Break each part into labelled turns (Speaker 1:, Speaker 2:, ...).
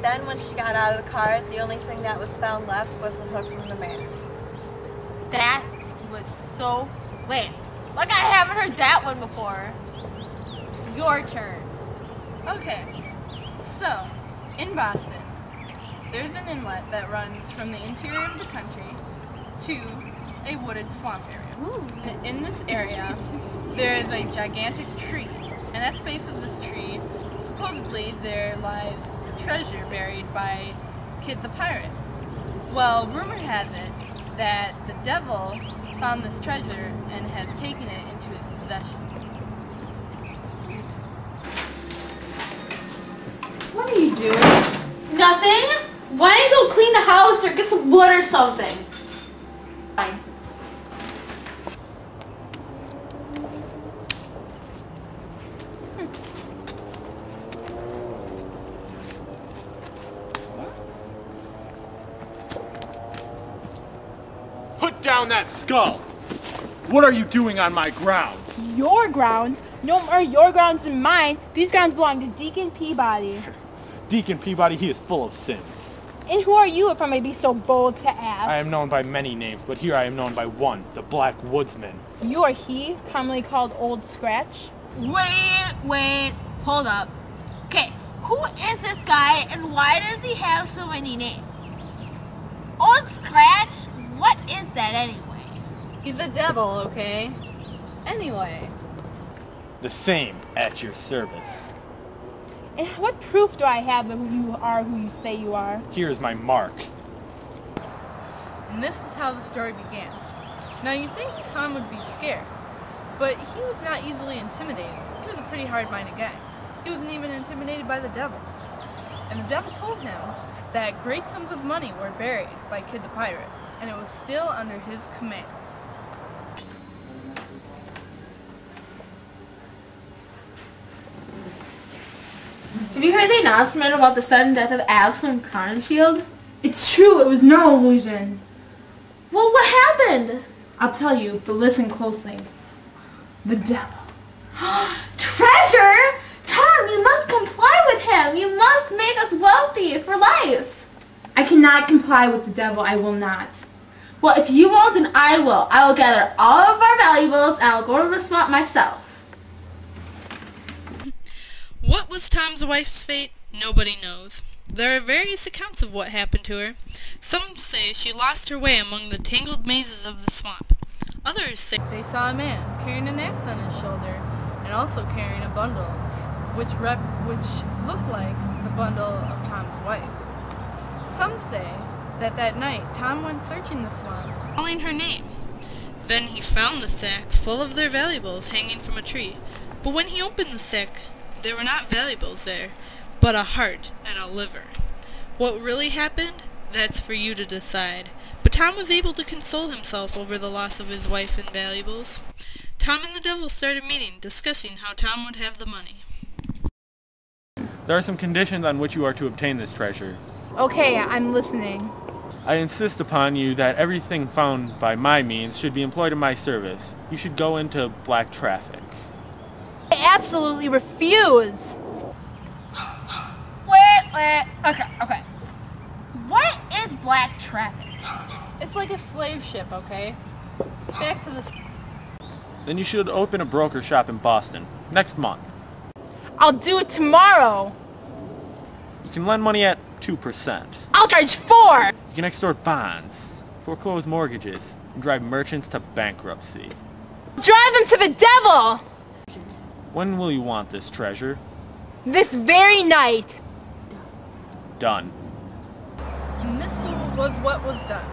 Speaker 1: then when she got out of the car, the only thing that was found left was the hook from the man.
Speaker 2: That was so... Wait, like I haven't heard that one before. Your turn.
Speaker 3: Okay, so, in Boston, there's an inlet that runs from the interior of the country to a wooded swamp area.
Speaker 2: Ooh.
Speaker 3: In this area, there is a gigantic tree, and at the base of this tree, supposedly there lies treasure buried by Kid the Pirate. Well, rumor has it that the devil found this treasure and has taken it into his possession.
Speaker 2: What are you doing? Nothing? Why don't you go clean the house or get some wood or something? Fine.
Speaker 4: Put down that skull! What are you doing on my ground?
Speaker 5: Your grounds? No more your grounds than mine. These grounds belong to Deacon Peabody.
Speaker 4: Deacon Peabody, he is full of sins.
Speaker 5: And who are you, if I may be so bold to ask?
Speaker 4: I am known by many names, but here I am known by one, the Black Woodsman.
Speaker 5: You are he, commonly called Old Scratch?
Speaker 2: Wait, hold up. Okay, who is this guy and why does he have so many names? Old Scratch? What is that anyway?
Speaker 3: He's the devil, okay? Anyway.
Speaker 4: The same, at your service.
Speaker 5: And what proof do I have of who you are who you say you are?
Speaker 4: Here is my mark.
Speaker 3: And this is how the story began. Now you'd think Tom would be scared, but he was not easily intimidated. He was a pretty hard-minded guy. He wasn't even intimidated by the devil. And the devil told him that great sums of money were buried by Kid the Pirate, and it was still under his command.
Speaker 2: Have you heard the announcement about the sudden death of Alex from Crowninshield?
Speaker 5: It's true, it was no illusion.
Speaker 2: Well, what happened?
Speaker 5: I'll tell you, but listen closely. The devil.
Speaker 2: Treasure? Tom, you must comply with him. You must make us wealthy for life.
Speaker 5: I cannot comply with the devil, I will not.
Speaker 2: Well, if you won't, then I will. I will gather all of our valuables and I will go to the swamp myself.
Speaker 6: What was Tom's wife's fate? Nobody knows. There are various accounts of what happened to her. Some say she lost her way among the tangled mazes of the swamp. Others say
Speaker 3: They saw a man carrying an axe on his shoulder and also carrying a bundle, which looked like the bundle of Tom's wife. Some say that that night Tom went searching the swamp,
Speaker 6: calling her name. Then he found the sack full of their valuables hanging from a tree. But when he opened the sack, there were not valuables there, but a heart and a liver. What really happened? That's for you to decide. But Tom was able to console himself over the loss of his wife and valuables. Tom and the devil started meeting, discussing how Tom would have the money.
Speaker 4: There are some conditions on which you are to obtain this treasure.
Speaker 5: Okay, I'm listening.
Speaker 4: I insist upon you that everything found by my means should be employed in my service. You should go into black traffic.
Speaker 5: I absolutely refuse.
Speaker 2: Wait. Okay. What is black traffic?
Speaker 3: it's like a slave ship, okay? Back to the...
Speaker 4: Then you should open a broker shop in Boston next month.
Speaker 5: I'll do it tomorrow.
Speaker 4: You can lend money at 2%.
Speaker 5: I'll charge 4.
Speaker 4: You can extort bonds, foreclose mortgages, and drive merchants to bankruptcy.
Speaker 5: Drive them to the devil!
Speaker 4: When will you want this treasure?
Speaker 5: This very night.
Speaker 4: Done.
Speaker 3: And this was what was done.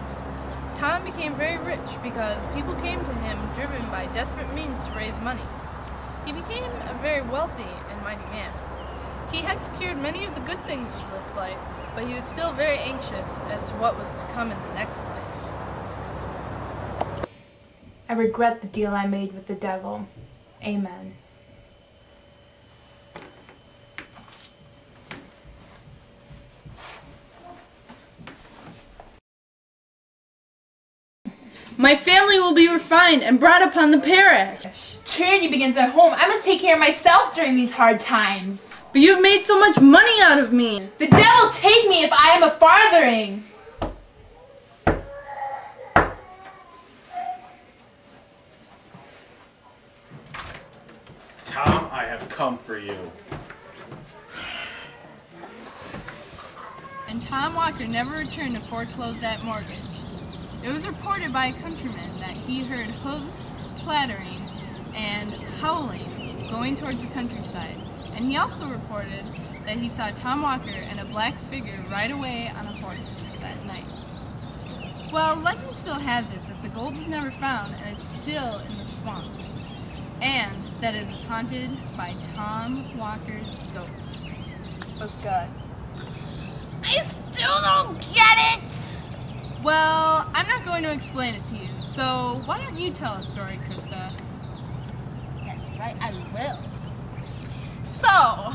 Speaker 3: Tom became very rich because people came to him driven by desperate means to raise money. He became a very wealthy and mighty man. He had secured many of the good things of this life, but he was still very anxious as to what was to come in the next life.
Speaker 5: I regret the deal I made with the devil. Amen.
Speaker 3: My family will be refined and brought upon the parish.
Speaker 5: Charity begins at home. I must take care of myself during these hard times.
Speaker 3: But you've made so much money out of me.
Speaker 5: The devil take me if I am a farthing.
Speaker 4: Tom, I have come for you.
Speaker 3: And Tom Walker never returned to foreclose that mortgage. It was reported by a countryman that he heard hooves clattering and howling going towards the countryside. And he also reported that he saw Tom Walker and a black figure ride away on a horse that night. Well, legend still has it that the gold is never found and it's still in the swamp. And that it is haunted by Tom Walker's ghost.
Speaker 1: Was good.
Speaker 2: I still don't get it!
Speaker 3: Well, I'm not going to explain it to you, so why don't you tell a story, Krista?
Speaker 2: That's right, I will. So,